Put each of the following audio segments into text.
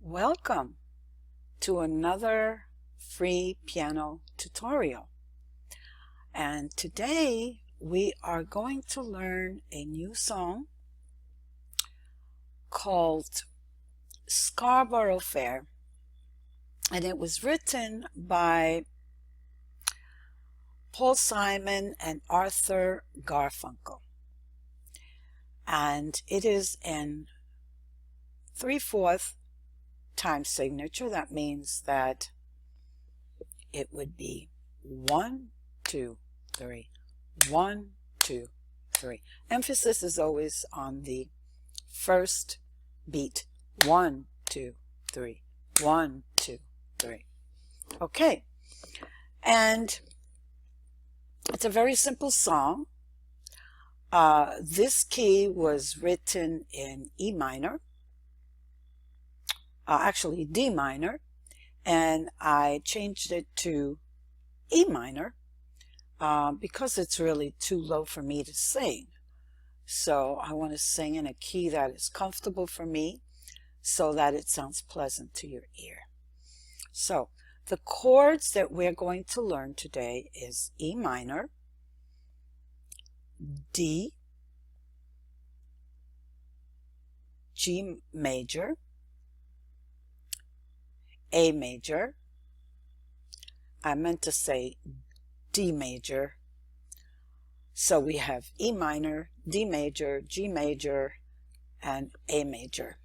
Welcome to another free piano tutorial. And today we are going to learn a new song called Scarborough Fair. And it was written by Paul Simon and Arthur Garfunkel. And it is in 3/4 time signature. That means that it would be 1, 2, 3, 1, 2, 3. Emphasis is always on the first beat. 1, 2, 3, 1, 2, 3. Okay, and it's a very simple song. This key was written in E minor. Actually D minor, and I changed it to E minor because it's really too low for me to sing. So I want to sing in a key that is comfortable for me so that it sounds pleasant to your ear. So the chords that we're going to learn today is E minor, D, G major, A major. I meant to say D major. So we have E minor, D major, G major, and A major.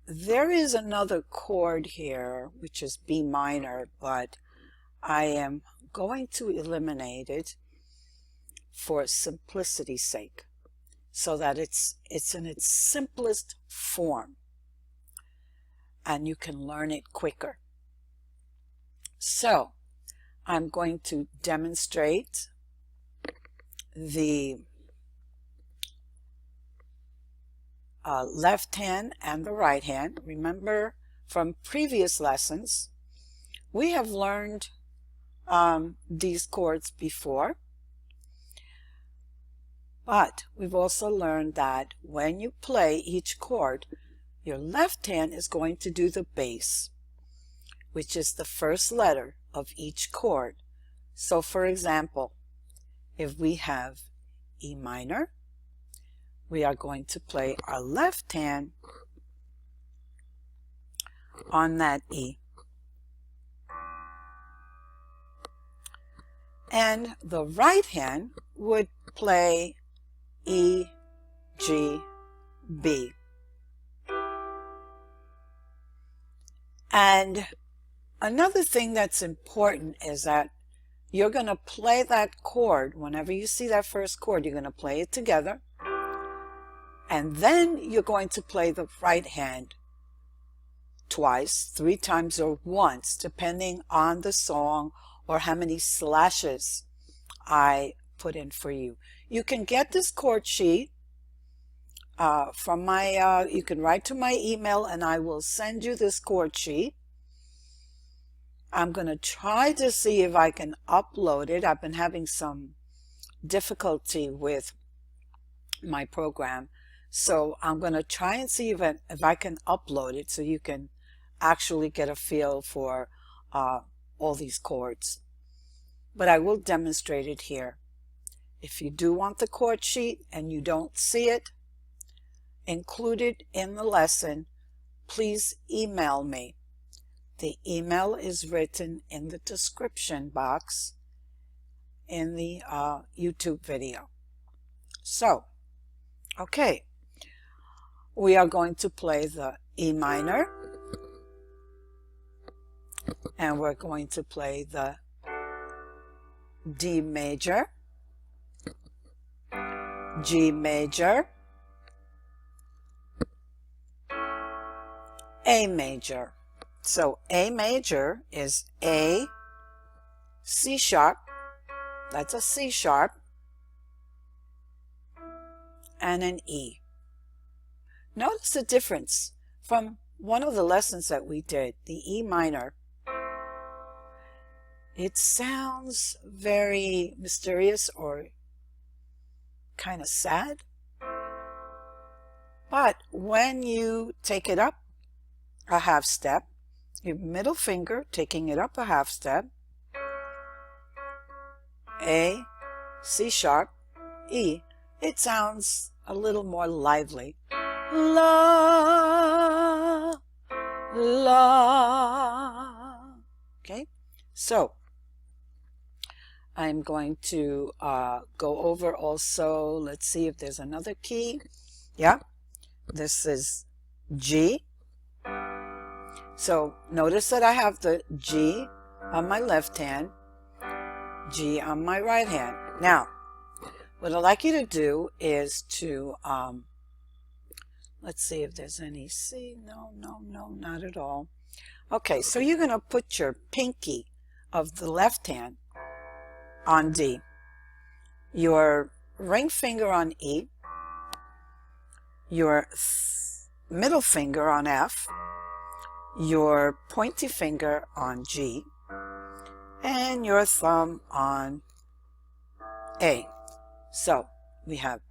There is another chord here, which is B minor, but I am going to eliminate it for simplicity's sake, so that it's in its simplest form, and you can learn it quicker. So I'm going to demonstrate the left hand and the right hand. Remember from previous lessons, we have learned these chords before, but we've also learned that when you play each chord, your left hand is going to do the bass, which is the first letter of each chord. So for example, if we have E minor, we are going to play our left hand on that E. And the right hand would play E, G, B. And another thing that's important is that you're going to play that chord. Whenever you see that first chord, you're going to play it together. And then you're going to play the right hand twice, 3 times, or once, depending on the song or how many slashes I put in for you. You can get this chord sheet from my, you can write to my email and I will send you this chord sheet. I'm going to try to see if I can upload it. I've been having some difficulty with my program, so I'm going to try and see if I can upload it so you can actually get a feel for all these chords. But I will demonstrate it here. If you do want the chord sheet and you don't see it included in the lesson, please email me. The email is written in the description box in the YouTube video. So, okay, we are going to play the E minor, and we're going to play the D major, G major, A major. So A major is A, C sharp, that's a C sharp, and an E. Notice the difference from one of the lessons that we did, the E minor. It sounds very mysterious or kind of sad, But when you take it up a half step, your middle finger taking it up a half step, A, C sharp, E, it sounds a little more lively. La, la. Okay, so I'm going to go over also, let's see if there's another key. Yeah, this is G. So notice that I have the G on my left hand, G on my right hand. Now, what I'd like you to do is to, let's see if there's any C. No, not at all. Okay, so you're going to put your pinky of the left hand on D, your ring finger on E, your middle finger on F, your pointy finger on G, and your thumb on A. So we have,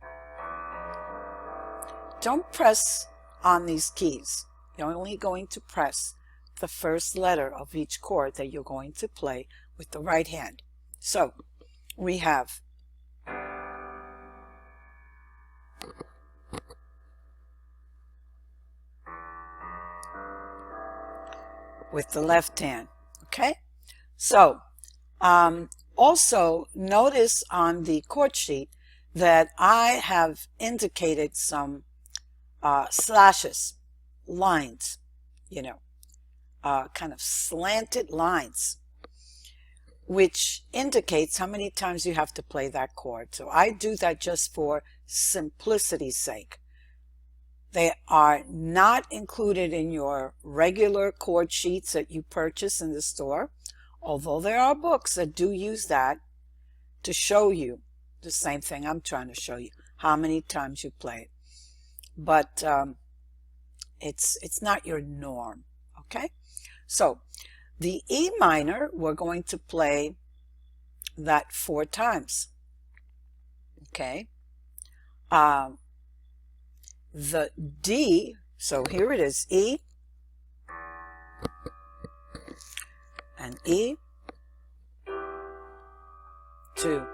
don't press on these keys. You're only going to press the first letter of each chord that you're going to play with the right hand. So we have with the left hand. Okay, so also notice on the chord sheet that I have indicated some slashes, lines, you know, kind of slanted lines, which indicates how many times you have to play that chord. So I do that just for simplicity's sake. They are not included in your regular chord sheets that you purchase in the store, although there are books that do use that to show you the same thing I'm trying to show you, how many times you play it. But it's not your norm, okay? So the E minor, we're going to play that 4 times, okay? The D, so here it is, E, and E, 2,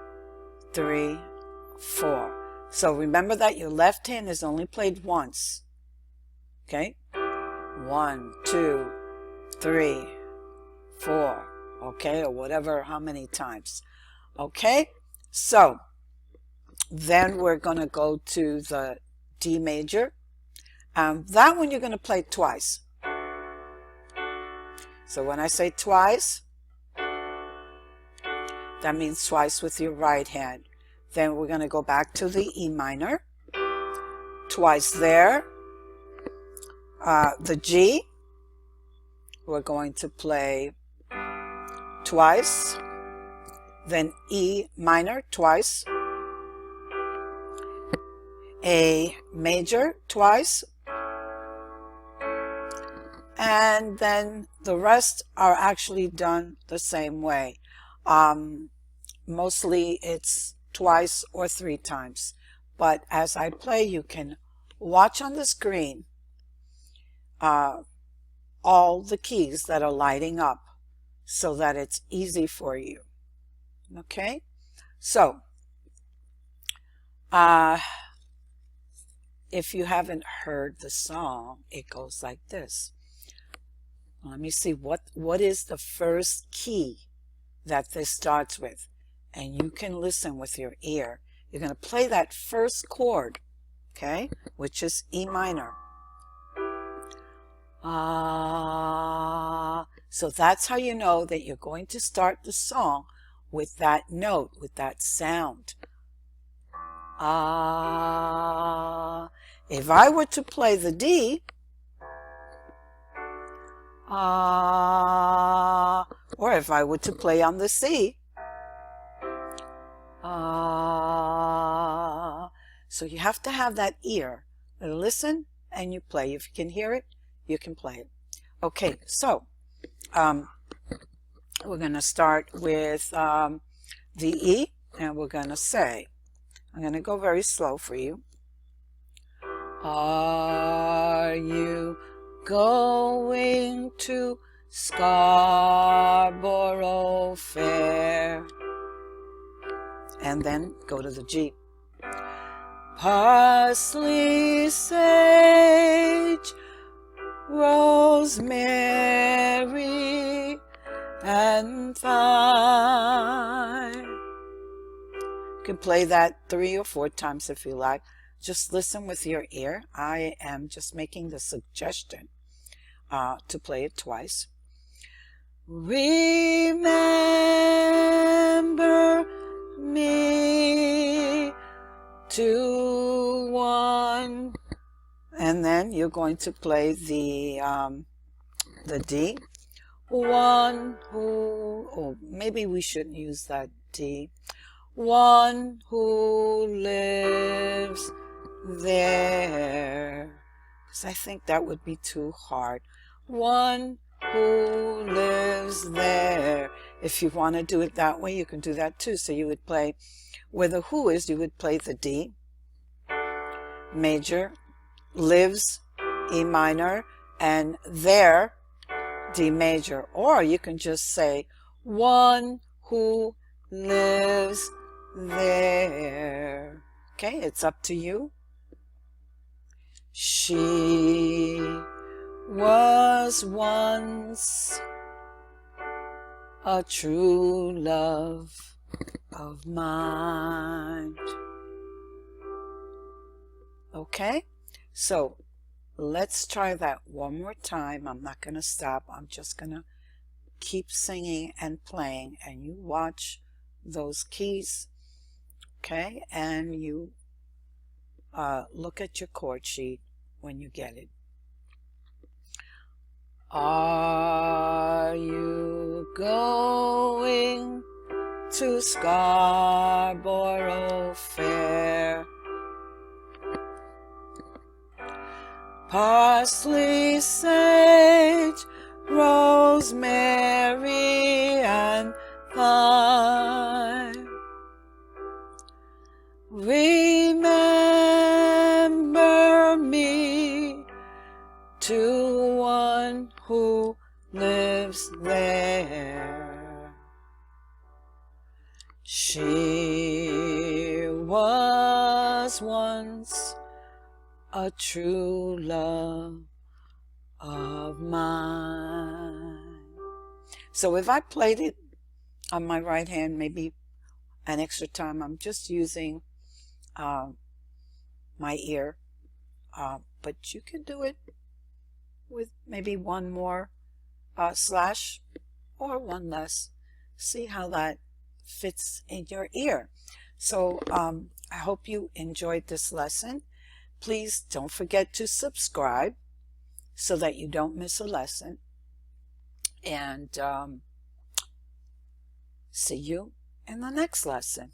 3, 4. So remember that your left hand is only played once, okay? 1, 2, 3, 4, okay, or whatever, how many times, okay? So then we're going to go to the D major. That one you're going to play twice. So when I say twice, that means twice with your right hand. Then we're going to go back to the E minor, twice there. The G, we're going to play twice. Then E minor, twice. A major, twice. And then the rest are actually done the same way. Mostly it's twice or 3 times. But as I play, you can watch on the screen all the keys that are lighting up so that it's easy for you. Okay? So, if you haven't heard the song, it goes like this. Let me see, what is the first key that this starts with? And you can listen with your ear. You're going to play that first chord, okay, which is E minor. So that's how you know that you're going to start the song with that note, with that sound. If I were to play the D, or if I were to play on the C, so you have to have that ear. Listen and you play. If you can hear it, you can play it. Okay, so we're going to start with the E, and we're going to say, I'm going to go very slow for you. Ah. going to Scarborough Fair. And then go to the G. Parsley, sage, rosemary, and thyme. You can play that 3 or 4 times if you like. Just listen with your ear. I am just making the suggestion to play it twice. Remember me to one, and then you're going to play the D. One who, oh, maybe we shouldn't use that D. One who lives there, because I think that would be too hard. One who lives there. If you want to do it that way, you can do that too. So you would play, where the who is, you would play the D major, lives, E minor, and there, D major. Or you can just say, one who lives there. Okay, it's up to you. She was once a true love of mine. Okay, so let's try that one more time. I'm not going to stop. I'm just going to keep singing and playing, and you watch those keys, okay? And you look at your chord sheet when you get it. Are you going to Scarborough Fair? Parsley, sage, rosemary, and thyme. Remember me to one who lives there. She was once a true love of mine. So if I played it on my right hand, maybe an extra time, I'm just using my ear, but you can do it with maybe one more slash or one less. See how that fits in your ear. So I hope you enjoyed this lesson. Please don't forget to subscribe so that you don't miss a lesson. And see you in the next lesson.